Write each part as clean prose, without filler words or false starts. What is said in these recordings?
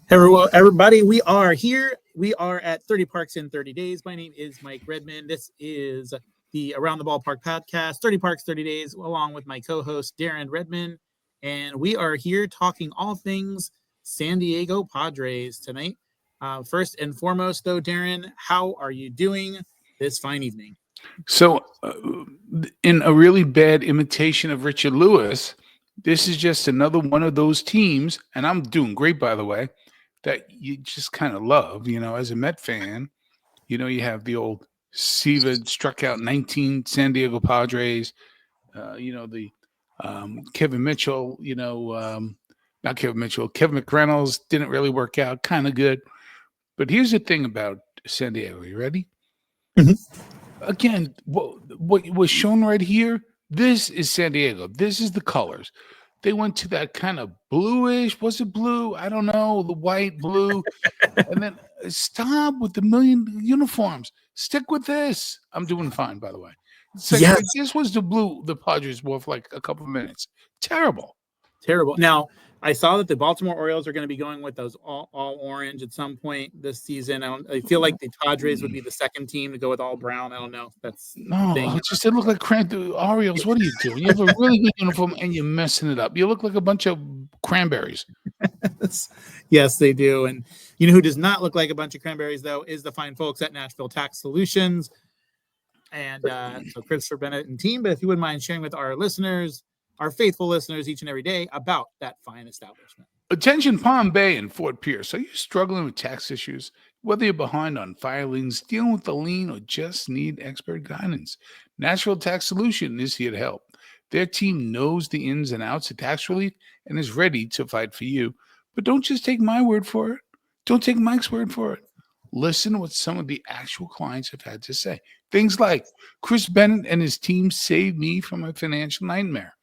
Hello, everybody. We are here. We are at 30 Parks in 30 Days. My name is Mike Redmond. This is the Around the Ballpark podcast, 30 Parks, 30 Days, along with my co host, Darren Redmond. And we are here talking all things San Diego Padres tonight. First and foremost, though, Darren, how are you doing this fine evening? In a really bad imitation of Richard Lewis, this is just another one of those teams, and I'm doing great, by the way, that you just kind of love. As a Met fan, you have the old Seaver struck out 19 San Diego Padres, the Kevin Mitchell, not Kevin Mitchell, Kevin McReynolds didn't really work out, kind of good. But here's the thing about San Diego. You ready? Mhm. Again, what was shown right here, this is San Diego. This is the colors. They went to that kind of bluish. Was it blue? I don't know. The white, blue. And then stop with the million uniforms. Stick with this. I'm doing fine, by the way. It's like Yes. this was the blue the Padres wore for like a couple of minutes. Terrible. Terrible. Now, I saw that the Baltimore Orioles are going to be going with those all orange at some point this season. I feel like the Padres would be the second team to go with all brown. I don't know if that's a No, thing. it just they look like the Orioles. What are you doing? You have a really good uniform and you're messing it up. You look like a bunch of cranberries. Yes, they do. And you know who does not look like a bunch of cranberries, though, is the fine folks at Nashville Tax Solutions. And so Christopher Bennett and team. But if you wouldn't mind sharing with our listeners, our faithful listeners each and every day about that fine establishment. Attention Palm Bay and Fort Pierce. Are you struggling with tax issues? Whether you're behind on filings, dealing with the lien, or just need expert guidance, Nashville Tax Solution is here to help. Their team knows the ins and outs of tax relief and is ready to fight for you. But don't just take my word for it. Don't take Mike's word for it. Listen to what some of the actual clients have had to say. Things like, Chris Bennett and his team saved me from a financial nightmare.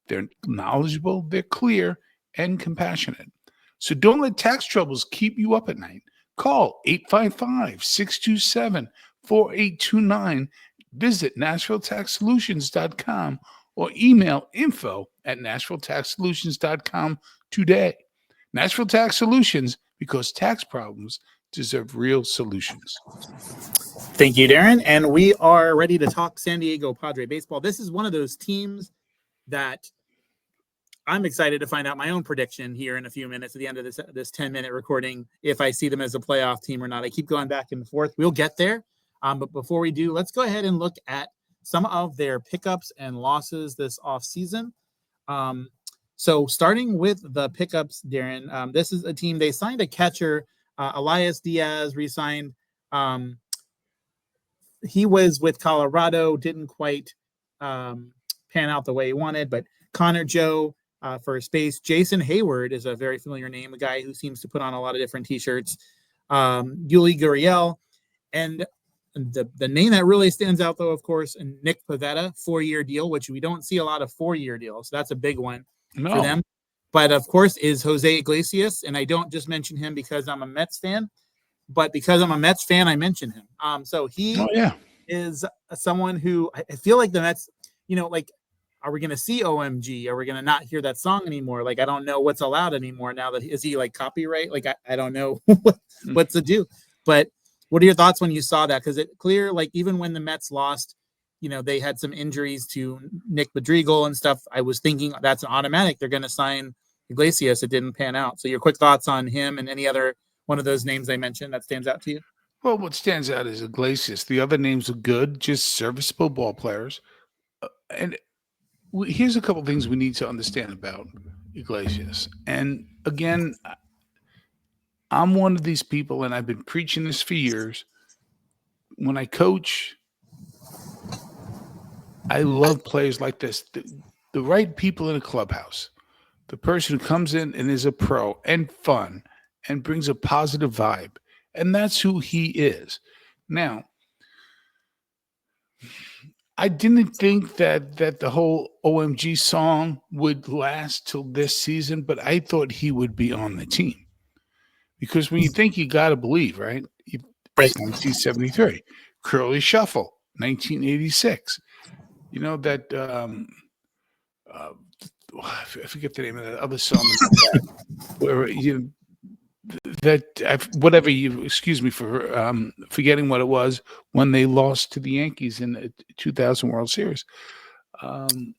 They're knowledgeable, they're clear, and compassionate. So don't let tax troubles keep you up at night. Call 855-627-4829. Visit NashvilleTaxSolutions.com or email info@NashvilleTaxSolutions.com today. Nashville Tax Solutions, because tax problems deserve real solutions. Thank you, Darren. And we are ready to talk San Diego Padre baseball. This is one of those teams that I'm excited to find out my own prediction here in a few minutes at the end of this 10-minute recording, if I see them as a playoff team or not. I keep going back and forth. We'll get there. But before we do, let's go ahead and look at some of their pickups and losses this offseason. So starting with the pickups, Darren, this is a team. They signed a catcher, Elias Diaz, re-signed. He was with Colorado, didn't quite pan out the way he wanted, but Connor Joe, first base. Jason Hayward is a very familiar name, a guy who seems to put on a lot of different T-shirts. Yuli Gurriel, and the name that really stands out, though, of course, and Nick Pivetta, 4-year deal, which we don't see a lot of 4-year deals. So that's a big one for them. But, of course, is Jose Iglesias, and I don't just mention him because I'm a Mets fan, but because I'm a Mets fan, I mention him. So he is someone who I feel like the Mets, are we going to see OMG? Are we going to not hear that song anymore? Like, I don't know what's allowed anymore now that is he like copyright? Like, I don't know what to do. But what are your thoughts when you saw that? Because it clear, like, even when the Mets lost, they had some injuries to Nick Madrigal and stuff. I was thinking that's an automatic. They're going to sign Iglesias. It didn't pan out. So your quick thoughts on him and any other one of those names I mentioned that stands out to you? Well, what stands out is Iglesias. The other names are good, just serviceable ball players. And here's a couple things we need to understand about Iglesias. And again, I'm one of these people, and I've been preaching this for years. When I coach, I love players like this. The right people in a clubhouse. The person who comes in and is a pro and fun and brings a positive vibe. And that's who he is. Now, I didn't think that the whole OMG song would last till this season, but I thought he would be on the team. Because when you think, you got to believe, right? It's 1973. Curly Shuffle, 1986. You know that, I forget the name of that other song where whatever you excuse me for forgetting what it was when they lost to the Yankees in the 2000 World Series. Um,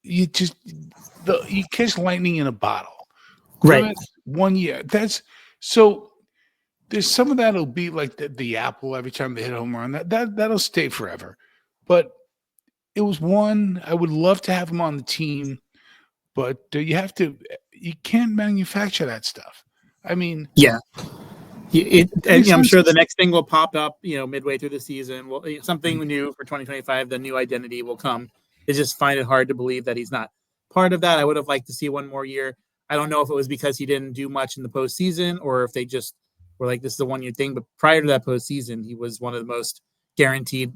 you just you catch lightning in a bottle. Right. Grimace 1 year. That's so. There's some of that'll be like the apple every time they hit a home run. That'll stay forever. But it was one I would love to have him on the team, but you can't manufacture that stuff. I mean, Yeah. makes I'm no sure the sense. next thing will pop up, midway through the season. Well, something new for 2025. The new identity will come. I just find it hard to believe that he's not part of that. I would have liked to see one more year. I don't know if it was because he didn't do much in the postseason or if they just were like, this is a 1 year thing. But prior to that postseason, he was one of the most guaranteed,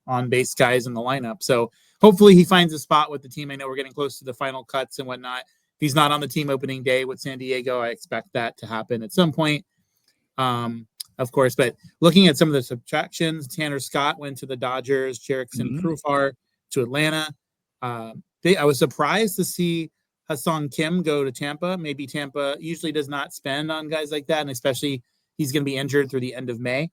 on base guys in the lineup. So hopefully he finds a spot with the team. I know we're getting close to the final cuts and whatnot. If he's not on the team opening day with San Diego, I expect that to happen at some point. Of course, but looking at some of the subtractions, Tanner Scott went to the Dodgers, Jerickson Mhm. Profar to Atlanta. I was surprised to see Hassan Kim go to Tampa. Maybe Tampa usually does not spend on guys like that, and especially he's going to be injured through the end of May.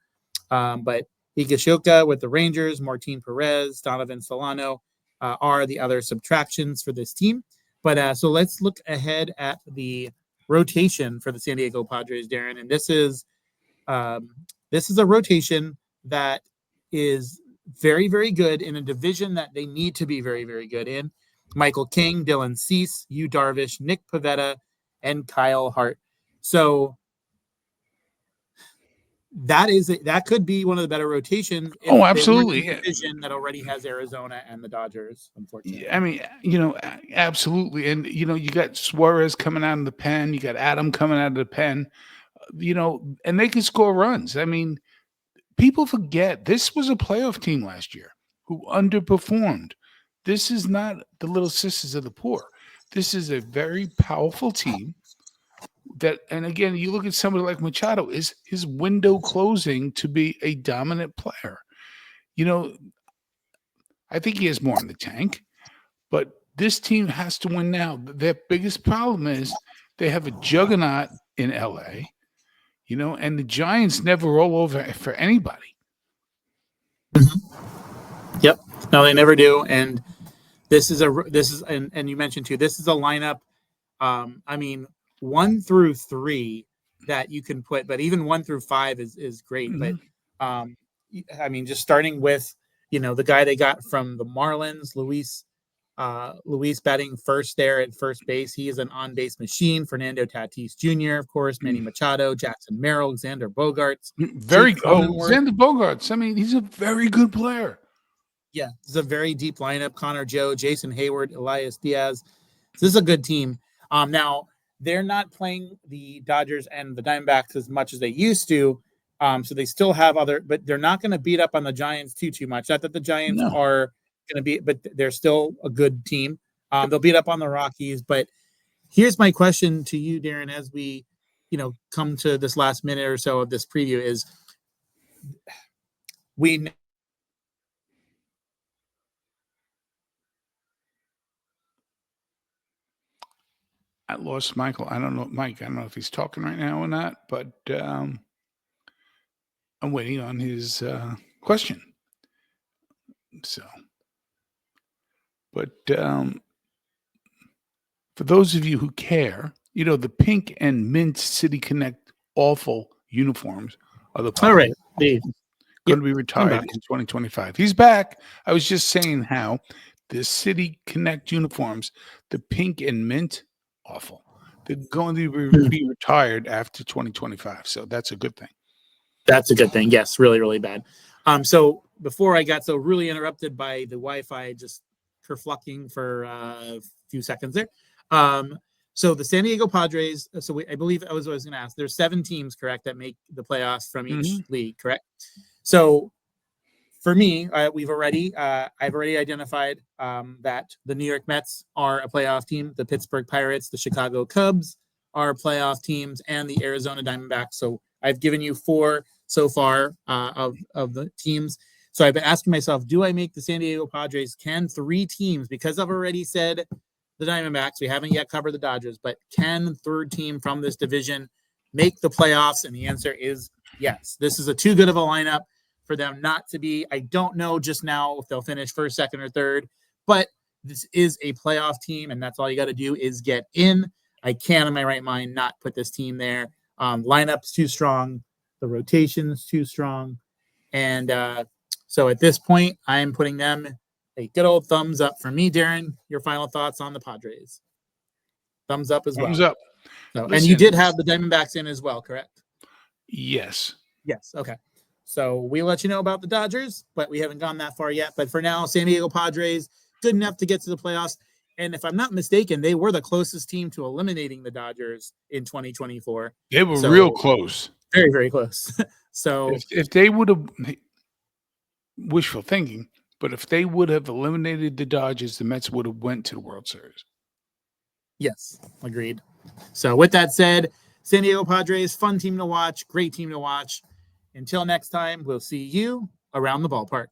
But Higashioka with the Rangers, Martin Perez, Donovan Solano are the other subtractions for this team. But so let's look ahead at the rotation for the San Diego Padres, Darren. And this is a rotation that is very, very good in a division that they need to be very, very good in. Michael King, Dylan Cease, Yu Darvish, Nick Pivetta, and Kyle Hart. So that could be one of the better rotations if Oh, they weren't in absolutely. a division that already has Arizona and the Dodgers, I unfortunately. mean, absolutely. And you got Suarez coming out of the pen, you got Adam coming out of the pen, and they can score runs. I mean, people forget this was a playoff team last year who underperformed. This is not the little sisters of the poor. This is a very powerful team and again, you look at somebody like Machado, is his window closing to be a dominant player? You know, I think he has more in the tank, but this team has to win now. Their biggest problem is they have a juggernaut in LA, and the Giants never roll over for anybody. Yep. No, they never do. And and you mentioned too, this is a lineup. I mean, 1 through 3 that you can put, but even 1 through 5 is great. But Mhm. um, I mean, just starting with the guy they got from the Marlins, Luis batting first there at first base. He is an on base machine. Fernando Tatis Jr., of course, Manny Machado, Jackson Merrill, Xander Bogaerts, Jake Cronenworth. Xander Bogaerts. I mean, he's a very good player. Yeah, it's a very deep lineup. Connor Joe, Jason Hayward, Elias Diaz. So this is a good team. Now they're not playing the Dodgers and the Diamondbacks as much as they used to. So they still have but they're not going to beat up on the Giants too much. Not that the Giants No. are going to be, but they're still a good team. They'll beat up on the Rockies. But here's my question to you, Darren, as we, come to this last minute or so of this preview is we I lost Michael. I don't know, Mike. I don't know if he's talking right now or not, but I'm waiting on his question. So, but for those of you who care, the pink and mint City Connect awful uniforms are the all right. Padres Yep, going to be I'm retired back. in 2025. He's back. I was just saying how the City Connect uniforms, the pink and mint, awful. They're going to be retired after 2025. So that's a good thing. That's a good thing. Yes, really, really bad. So before I got so really interrupted by the Wi-Fi just kerflucking for a few seconds there. So the San Diego Padres. I believe I was going to ask. There's 7 teams, correct, that make the playoffs from each league, correct? So for me, I've already identified that the New York Mets are a playoff team, the Pittsburgh Pirates, the Chicago Cubs are playoff teams, and the Arizona Diamondbacks. So I've given you 4 so far of the teams. So I've been asking myself, do I make the San Diego Padres? Can 3 teams, because I've already said the Diamondbacks. We haven't yet covered the Dodgers, but can third team from this division make the playoffs? And the answer is yes. This is a too good of a lineup for them not to be. I don't know just now if they'll finish first, second, or third, but this is a playoff team, and that's all you got to do is get in. I can't, in my right mind, not put this team there. Lineup's too strong. The rotation's too strong. And so at this point, I am putting them a good old thumbs up for me. Darren, your final thoughts on the Padres? Thumbs up as well. Thumbs up. So, and you did have the Diamondbacks in as well, correct? Yes. Yes. Okay. So we'll let you know about the Dodgers, but we haven't gone that far yet. But for now, San Diego Padres, good enough to get to the playoffs. And if I'm not mistaken, they were the closest team to eliminating the Dodgers in 2024. They were real close. Very, very close. So if they would have, wishful thinking, but if they would have eliminated the Dodgers, the Mets would have went to the World Series. Yes, agreed. So with that said, San Diego Padres, fun team to watch, great team to watch. Until next time, we'll see you around the ballpark.